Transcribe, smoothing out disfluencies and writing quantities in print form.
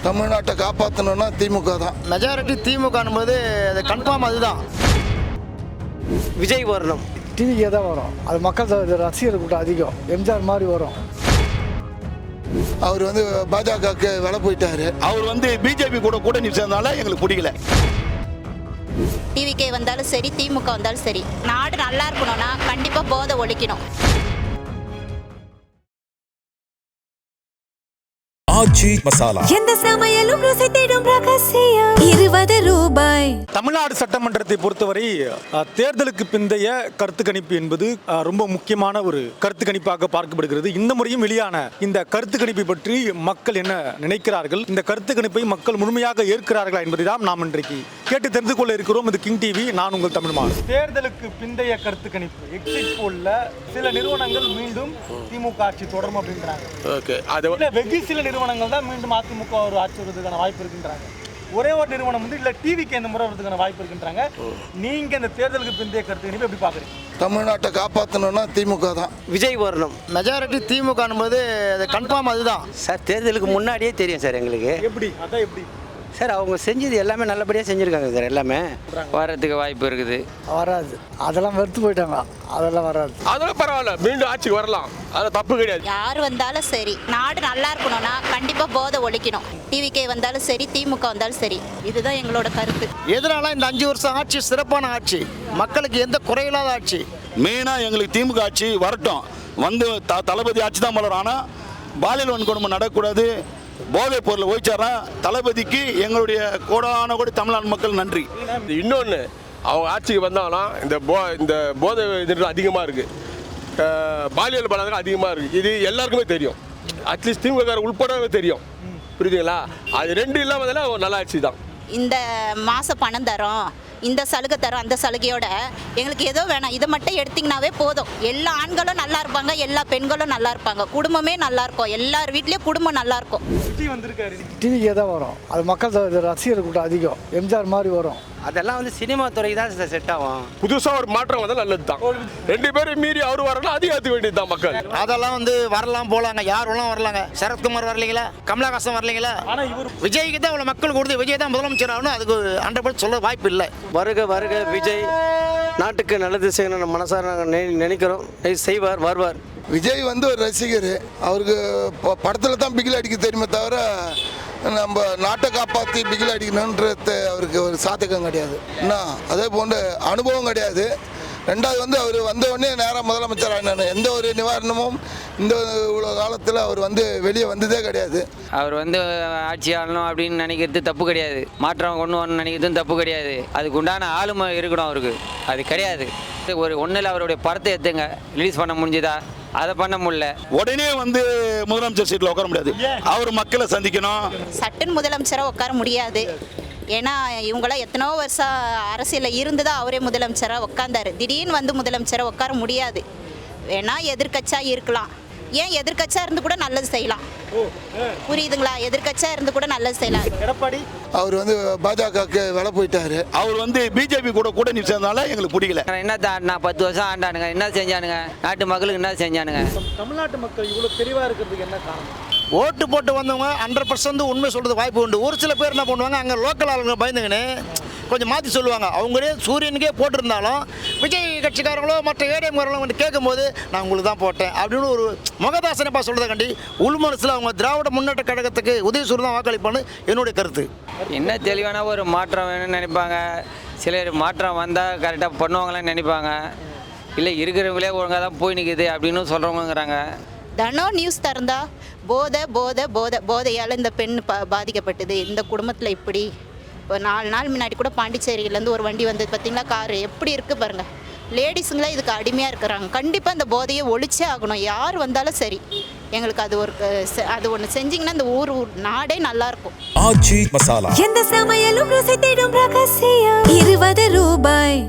தமிழ்நாட்டை காப்பாற்றணும்னா திமுக தான். மெஜாரிட்டி திமுக போது அது கன்ஃபார்ம் அதுதான். விஜய் வரணும். டிவிக்கே தான் வரும். அது மக்கள் ரசிகர் கூட்டம் அதிகம். எம்ஜிஆர் மாதிரி வரும். அவர் பாஜகவுக்கு விலை போயிட்டாரு. அவர் பிஜேபி கூட கூட்டணி சேர்ந்தனால எங்களுக்கு பிடிக்கல. டிவிக்கே வந்தாலும் சரி, திமுக வந்தாலும் சரி, நாடு நல்லா இருக்கணும்னா கண்டிப்பாக போதை ஒழிக்கணும். ஆச்சி மசாலா எந்த சமையலும் ருசி தேடும் ரகசியம் 20 ரூபாய். தமிழ்நாடு சட்டமன்றத்தை பொறுத்தவரை தேர்தலுக்கு பிந்தைய கருத்து கணிப்பு என்பது ரொம்ப முக்கியமான ஒரு கருத்து கணிப்பாக பார்க்கப்படுகிறது. இந்த முறையும் வெளியான இந்த கருத்து கணிப்பை பற்றி மக்கள் என்ன நினைக்கிறார்கள், இந்த கருத்து கணிப்பை மக்கள் முழுமையாக ஏற்கிறார்களா என்பதை தான் நாம் இன்றைக்கு கேட்டு தெரிந்து கொள்ள இருக்கிறோம். இது கிங் டிவி, நான் உங்கள் தமிழ்மான். தேர்தலுக்கு பிந்தைய கருத்து கணிப்பு எக்ஸிட் போல்ல சில நிறுவனங்கள் மீண்டும் திமுக ஆட்சி தொடரும் அப்படின்றாங்க. வெகு சில நிறுவனங்கள் தான் மீண்டும் அதிமுக ஒரு ஆட்சி வருவதற்கான வாய்ப்பு இருக்கின்றாங்க. ஒரே ஒரு நிறுவனம் இல்ல டிவிக்கு இந்த முறை வருவதற்கான வாய்ப்பு இருக்கின்றாங்க. நீங்க இந்த தேர்தலுக்கு பிந்தைய கருத்து கணிப்பு எப்படி பாக்குறீங்க? தமிழ்நாட்டை காப்பாற்றணும்னா திமுக தான். விஜய் வரணும். மெஜாரிட்டி திமுக போது அது கன்ஃபார்ம் அதுதான். சார் தேர்தலுக்கு முன்னாடியே தெரியும் சார் எங்களுக்கு. எப்படி அதான் எப்படி சார் அவங்க செஞ்சது எல்லாமே நல்லபடியாக செஞ்சுருக்காங்க சார். எல்லாமே வரதுக்கு வாய்ப்பு இருக்குது. வராது, அதெல்லாம் வெறுத்து போயிட்டாங்க. அதெல்லாம் வராது. அதெல்லாம் பரவாயில்ல, மீண்டும் ஆட்சிக்கு வரலாம். அது தப்பு கிடையாது. யார் வந்தாலும் சரி, நாடு நல்லா இருக்கணும்னா கண்டிப்பாக போதை ஒழிக்கணும். டிவிக்கே வந்தாலும் சரி, திமுக வந்தாலும் சரி, இதுதான் எங்களோட கருத்து. எதனால இந்த 5 வருஷம் ஆட்சி சிறப்பான ஆட்சி, மக்களுக்கு எந்த குறையில்லாத ஆட்சி. மெயினாக எங்களுக்கு திமுக ஆட்சி வரட்டும். தளபதி ஆட்சி தான் வளரும். ஆனால் பாலியல் வன்கொடுமை நடக்கக்கூடாது. போதைப் பொருள் ஓய்ச்சாரா தளபதிக்கு எங்களுடைய கோடான கோடி தமிழ்நாடு மக்கள் நன்றி. இன்னொன்று, அவங்க ஆட்சிக்கு வந்தாங்கன்னா இந்த போதை இது அதிகமாக இருக்குது, பாலியல் பலாத்காரம் அதிகமாக இருக்குது. இது எல்லாருக்குமே தெரியும். அட்லீஸ்ட் திமுக உள்படவே தெரியும். புரியுதுங்களா? அது ரெண்டு இல்லாமல் ஒரு நல்ல ஆட்சி தான். இந்த மாதம் பணம் தரோம், இந்த சலுகை தரோம், அந்த சலுகையோட எங்களுக்கு ஏதோ வேணாம், இதை மட்டும் எடுத்திங்கனாவே போதும். எல்லா ஆண்களும் நல்லா இருப்பாங்க, எல்லா பெண்களும் நல்லா இருப்பாங்க, குடும்பமே நல்லா இருக்கும், எல்லார் வீட்லேயும் குடும்பம் நல்லா இருக்கும். டிவிக்கே தான் வரும். அது மக்கள் ரசிகர் கூட்டம் அதிகம். எம்ஜிஆர் மாதிரி வரும். அதெல்லாம் சினிமா துறைக்கு தான் சார் செட் ஆகும். புதுசாக ஒரு மாற்றம் வந்தால் நல்லது தான். ரெண்டு பேரும் மீறி அவர் வரலாம், அதிகரிக்க வேண்டியது தான் மக்கள். அதெல்லாம் வரலாம் போலாங்க, யாரெல்லாம் வரலாங்க. சரத்குமார் வரலீங்களா, கமலஹாசன் வரலீங்களா. விஜய்க்கு தான் அவ்வளோ மக்கள் கொடுத்து விஜய் தான் முதலமைச்சர் ஆகணும். அதுக்கு 100% சொல்ல வாய்ப்பு இல்லை. வருக வருக விஜய் நாட்டுக்கு நல்லது செய்யணும் மனசார நாங்கள் நினைக்கிறோம். செய்வார், வருவார். விஜய் ஒரு ரசிகர். அவருக்கு படத்தில் தான் பிகில் அடிக்க தெரியுமே தவிர நம்ம நாட்டை காப்பாற்றி பிகில் அடிக்கணுன்றது அவருக்கு ஒரு சாதகம் கிடையாது. என்ன அதே போன்ற அனுபவம் கிடையாது. ரெண்டாவது அவர் வந்தவுடனே நேராக முதலமைச்சர் ஆகினார். எந்த ஒரு நிவாரணமும் இந்த இவ்வளோ காலத்தில் அவர் வெளியே வந்ததே கிடையாது. அவர் ஆட்சி ஆளணும் அப்படின்னு நினைக்கிறது தப்பு கிடையாது. மாற்றம் கொண்டு வரணும்னு நினைக்கிறதும் தப்பு கிடையாது. அதுக்கு உண்டான ஆளுமை இருக்கணும் அவருக்கு. அது கிடையாது. ஒரு ஒன்றில் அவருடைய படத்தை எடுத்துங்க, ரிலீஸ் பண்ண முடிஞ்சுதா? அதை பண்ண முடியல. உடனே முதலமைச்சர் சீட்டில் உட்கார முடியாது. அவர் மக்களை சந்திக்கணும். சட்டுன்னு முதலமைச்சராக உட்கார முடியாது. ஏன்னா இவங்களாம் எத்தனோ வருஷம் அரசியலில் இருந்து தான் அவரே முதலமைச்சராக உட்காந்தாரு. திடீர்னு முதலமைச்சராக உட்கார முடியாது. வேணா எதிர்க்கட்சியாக இருக்கலாம். ஏன் எதிர்க்கட்சியாக இருந்து கூட நல்லது செய்யலாம். புரியுதுங்களா? எதிர்க்கட்சியாக இருந்து கூட நல்லது செய்யலாம். எடப்பாடி அவர் பாஜகவுக்கு விலை போயிட்டாரு. அவர் பிஜேபி கூட கூட்டணி சேர்ந்தனால எங்களுக்கு பிடிக்கல. என்ன ஆடினா 10 வருஷம் ஆண்டானுங்க, என்ன செஞ்சானுங்க? நாட்டு மக்களுக்கு என்ன செஞ்சானுங்க? தமிழ்நாட்டு மக்கள் இவ்வளோ தெளிவாக இருக்கிறதுக்கு என்ன காரணம்? ஓட்டு போட்டு வந்தவங்க 100% உண்மை சொல்கிறது வாய்ப்பு உண்டு. ஒரு சில பேர் என்ன பண்ணுவாங்க, அங்கே லோக்கல் ஆளுங்க பயந்துங்கன்னு கொஞ்சம் மாற்றி சொல்லுவாங்க. அவங்களே சூரியனுக்கே போட்டிருந்தாலும் விஜய் கட்சிக்காரங்களோ மற்ற ஏடிஎம்காரங்களோ வந்து கேட்கும்போது நான் உங்களுக்கு தான் போட்டேன் அப்படின்னு ஒரு முகதாசனைப்பா சொல்கிறத கண்டி உள் மனசில் அவங்க திராவிட முன்னேற்ற கழகத்துக்கு உதயசூர் தான் வாக்களிப்பான்னு என்னுடைய கருத்து. என்ன தெளிவான ஒரு மாற்றம் வேணும்னு நினைப்பாங்க. சிலர் மாற்றம் வந்தால் கரெக்டாக பண்ணுவாங்களான்னு நினைப்பாங்க. இல்லை இருக்கிறவங்களே ஒழுங்காக தான் போய் நிற்குது அப்படின்னு சொல்கிறவங்கிறாங்க. தினம் நியூஸ் திறந்தா போதை போதை போதை போதையால் இந்த பெண் பாதிக்கப்பட்டது, இந்த குடும்பத்தில் இப்படி. இப்போ 4 நாள் முன்னாடி கூட பாண்டிச்சேரியிலேருந்து ஒரு வண்டி வந்தது பார்த்தீங்களா, காரு எப்படி இருக்குது பாருங்கள். லேடிஸுங்களே இதுக்கு அடிமையாக இருக்கிறாங்க. கண்டிப்பாக இந்த போதையை ஒழிச்சே ஆகணும். யார் வந்தாலும் சரி, எங்களுக்கு அது ஒன்று செஞ்சிங்கன்னா இந்த ஊர் நாடே நல்லாயிருக்கும். ஆச்சி மசாலா எந்த சமையலும் ருசி தேடும் ரகசியம் 20 ரூபாய்.